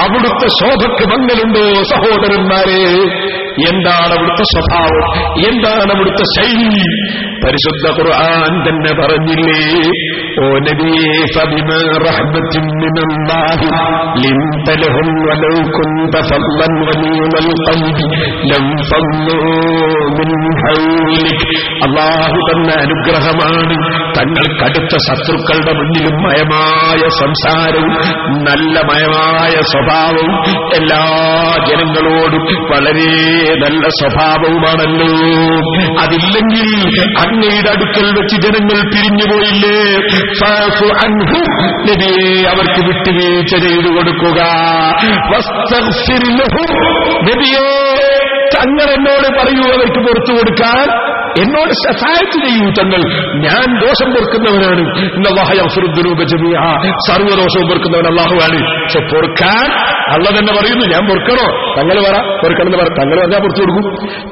അവിടുത്തെ ശോഭയ്ക്ക് മങ്ങലുണ്ടോ സഹോദരന്മാരെ? എന്താണ് അവിടുത്തെ സ്വഭാവം? എന്താണ് അവിടുത്തെ ശൈലി? പരിശുദ്ധ ഖുർആൻ തന്നെ പറഞ്ഞില്ലേ, ഓ നബിയേ ഫബിമാ റഹ്മത്തിൻ മിനല്ലാഹി ലിൻത ലഹും വലൗ കുൻത ഫളൻ വലീൽ ഖൽബി ലം ഫളൂ മിൻ ഹൗലിക്. അല്ലാഹു തന്ന അനുഗ്രഹമാണ് തങ്ങൾക്കടുത്ത ശത്രുക്കളുടെ മുന്നിലും മയമായ സംസാരവും നല്ല മയമായ സ്വഭാവവും, എല്ലാ ജനങ്ങളോടും വളരെ നല്ല സ്വഭാവവുമാണല്ലോ. അതില്ലെങ്കിൽ അങ്ങയുടെ അടുക്കൽ വെച്ച് ജനങ്ങൾ പിരിഞ്ഞുപോയില്ലേ? ഫഅഫു അൻഹു, നബിയെ അവർക്ക് വിട്ടുവീഴ്ച ചെയ്തു കൊടുക്കുക. വസ്തഗ്ഫിർ ലഹും, നബിയെ തങ്ങൾ എന്നോട് പറയൂ അവർക്ക് പുറത്തു കൊടുക്കാൻ, എന്നോട് ശഫാഅത്ത് ചെയ്യൂ തങ്ങൾ, ഞാൻ ദോഷം പൊറുക്കുന്നവനാണ്. ഇന്നല്ലാഹ യഗ്ഫിറു ദുനൂബ ജമീഅ, സർവ്വദോഷവും പൊറുക്കുന്നവൻ അല്ലാഹുവാണ്. പക്ഷെ പൊറുക്കാൻ അല്ലാഹു തന്നെ പറയുന്നു, ഞാൻ പൊറുക്കണോ? തങ്ങൾ പറ പൊറുക്കണമെന്ന് പറ, തങ്ങൾ പറഞ്ഞാൽ പുറത്തു കൊടുക്കും,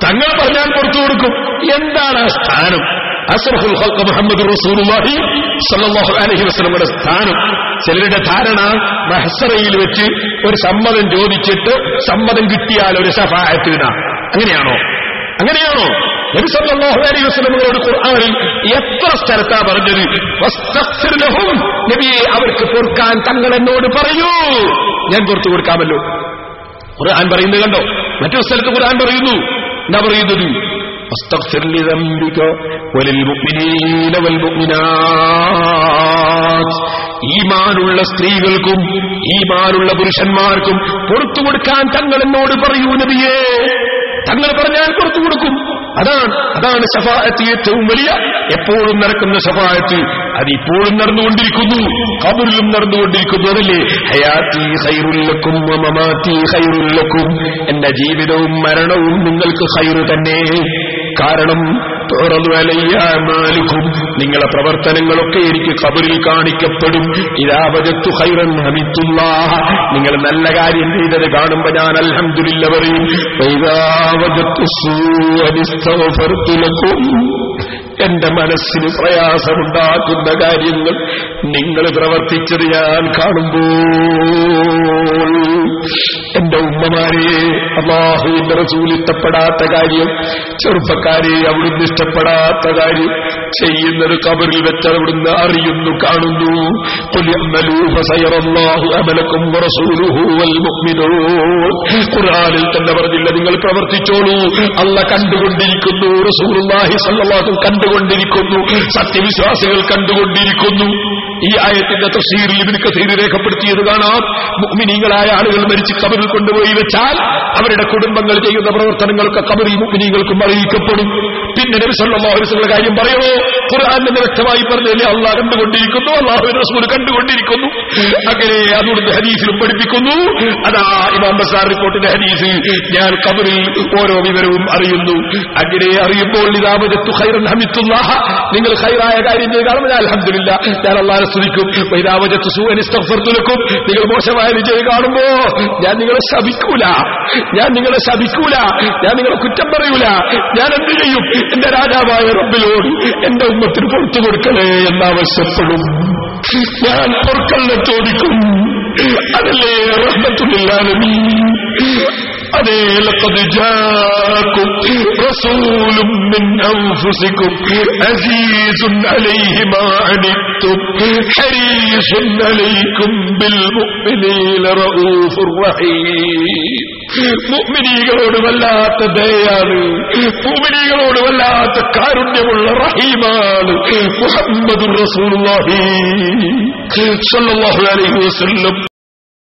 തങ്ങൾ പറഞ്ഞാൽ പുറത്തു കൊടുക്കും. എന്താണ് ആ സ്ഥാനം? അസ്റഫുൽ ഖൽഖ് മുഹമ്മദ് റസൂലുള്ളാഹി സ്വല്ലല്ലാഹു അലൈഹി വസല്ലമയുടെ സ്ഥാനം. ചിലരുടെ ധാരണ മഹ്ശറയിൽ വെച്ച് ഒരു സമ്മതം ചോദിച്ചിട്ട് സമ്മതം കിട്ടിയാൽ ഒരു ശഫാഅത്തിനാ. അങ്ങനെയാണോ? നബി സല്ലല്ലാഹു അലൈഹി വസല്ലമയോട് ഖുർആനിൽ എത്ര സ്ഥലത്താ പറഞ്ഞത്? വസ്തഗ്ഫിർ ലഹും, നബിയെ അവർക്ക് പൊറുക്കാൻ തങ്ങൾ എന്നോട് പറയൂ, ഞാൻ പുറത്തു കൊടുക്കാമല്ലോ. ഖുർആൻ പറയുന്നത് കണ്ടോ? മറ്റൊരു സ്ഥലത്ത് ഖുർആൻ പറയുന്നു, എന്താ പറയുന്നത്? വസ്തഗ്ഫിർ ലിദംബിക വലിൽ മുഅ്മിനീന വൽ മുഅ്മിനാത്ത്, ഈമാനുള്ള സ്ത്രീകൾക്കും ഈമാനുള്ള പുരുഷന്മാർക്കും പുറത്തു കൊടുക്കാൻ തങ്ങൾ എന്നോട് പറയൂ നബിയേ. തങ്ങൾ പറഞ്ഞാൽ പുറത്തു കൊടുക്കും. അതാണ് ശഫാഅത്ത്, ഏറ്റവും വലിയ എപ്പോഴും നടക്കുന്ന ശഫാഅത്ത്. അതിപ്പോഴും നടന്നുകൊണ്ടിരിക്കുന്നു, ഖബറിലും നടന്നുകൊണ്ടിരിക്കുന്നു. അതല്ലേ ഹയാത്തി ഖൈറുൽ ലക്കും വ മമാതി ഖൈറുൽ ലക്കും, എന്റെ ജീവിതവും മരണവും നിങ്ങൾക്ക് ഖൈറ് തന്നെ. കാരണം തുറന്നു അലയ്യ അമാലുക്കും, നിങ്ങളുടെ പ്രവർത്തനങ്ങളൊക്കെ എനിക്ക് ഖബറിൽ കാണിക്കപ്പെടും. ഇദാ വജത്തു ഖൈറൻ ഹമിദുല്ലാഹ, നിങ്ങൾ നല്ല കാര്യം ചെയ്തത് കാണുമ്പോൾ ഞാൻ അൽഹംദുലില്ലാഹ് പറയും. വഇദാ വജത്തു സൂഅൻ ഇസ്തഗ്ഫർതു ലക്കും, എന്റെ മനസ്സിന് പ്രയാസമുണ്ടാക്കുന്ന കാര്യങ്ങൾ നിങ്ങൾ പ്രവർത്തിച്ചത് ഞാൻ കാണുമ്പോൾ, എന്റെ ഉമ്മമാരെ, അല്ലാഹുവിന്റെ റസൂൽ ഇഷ്ടപ്പെടാത്ത കാര്യം, ചെറുപ്പക്കാരെ അവിടുന്ന് ഇഷ്ടപ്പെടാത്ത കാര്യം ചെയ്യുന്നത് ഖബറിൽ വെച്ച് അവിടുന്ന് അറിയുന്നു, കാണുന്നു. ഖുൽ അമലൂ ഫസയറല്ലാഹു അമലക്കും വറസൂലുഹു വൽ മുഅ്മിനൂൻ. ഖുർആനിൽ തന്നെ പറഞ്ഞില്ല, നിങ്ങൾ പ്രവർത്തിച്ചോളൂ, അല്ലാഹ് കണ്ടുകൊണ്ടിരിക്കുന്നു, റസൂലുള്ളാഹി സ്വല്ലല്ലാഹു അലൈഹി വസല്ലം കണ്ടുകൊണ്ടിരിക്കുന്നു, സത്യവിശ്വാസികൾ കണ്ടുകൊണ്ടിരിക്കുന്നു. ഈ ആയത്തിന്റെ തഫ്സീറിൽ ഇബ്നു കസീർ രേഖപ്പെടുത്തിയത് കാണാം. മുഅ്മിനീങ്ങളായ ആളുകൾ മരിച്ച് ഖബറിൽ കൊണ്ടുപോയി വെച്ചാൽ അവരുടെ കുടുംബങ്ങൾ ചെയ്യുന്ന പ്രവർത്തനങ്ങളൊക്കെ ഖബറിൽ മുഅ്മിനീങ്ങൾക്കും അറിയിക്കപ്പെടും. പിന്നെ നബി സല്ലല്ലാഹു അലൈഹി വസല്ലം കാര്യം പറയണോ? ഖുർആൻ തന്നെ വ്യക്തമായി പറഞ്ഞില്ലേ, അല്ലാഹ് കണ്ടുകൊണ്ടിരിക്കുന്നു, അല്ലാഹുവിന്റെ റസൂൽ കണ്ടുകൊണ്ടിരിക്കുന്നു. അങ്ങനെ അതുകൊണ്ട് ഹദീസിലും പഠിപ്പിക്കുന്നു. അതാ ഇമാം ബസാർ റിപ്പോർട്ടിന്റെ ഹദീസ്, ഞാൻ ഖബറിൽ ഓരോ വിവരവും അറിയുന്നു. അങ്ങനെ അറിയുമ്പോൾ ഇദാ വജത്തു ഖൈറൻ ഹമിദുല്ലാഹ, നിങ്ങൾ ഖൈറായ കാര്യം ചെയ്താൽ അൽഹംദുലില്ലാഹ്, ഞാൻ അല്ലാഹുവിനെ സ്തുതിക്കും. വഇദാ വജത്തു സൂഅൻ ഇസ്തഗ്ഫർതു ലക്കും, നിങ്ങൾ മോശമായ വിജയം കാണുമ്പോ ഞാൻ നിങ്ങളെ ശപിക്കൂല, ഞാൻ നിങ്ങളെ കുറ്റം പറയൂല. ഞാൻ എന്ത് ചെയ്യും? എന്റെ രാജാവായ റബ്ബിനോട് എന്റെ ഉമ്മത്തിന് പുറത്തു കൊടുക്കണേ എന്നാവശ്യപ്പെടും. ഞാൻ പൊറുക്കലിനെ ചോദിക്കും. അതല്ലേ റഹ്മത്തുൽ ആലമീൻ. അതേ ലഖദ് ജാഅകും റസൂലും മിൻ അൻഫുസികും അസീസുൻ അലൈഹി മാ അനിത്തും ഹരീസുൻ അലൈക്കും ബിൽ മുഅ്മിനീന റഊഫുർ റഹീം. മുഅ്മിനീകളോട് വല്ലാത്ത ദയയാണ്, മുഅ്മിനീകളോട് വല്ലാത്ത കാരുണ്യമുള്ള റഹീമാണ് മുഹമ്മദുർ റസൂലുള്ളാഹി സ്വല്ലല്ലാഹു അലൈഹി വസല്ലം.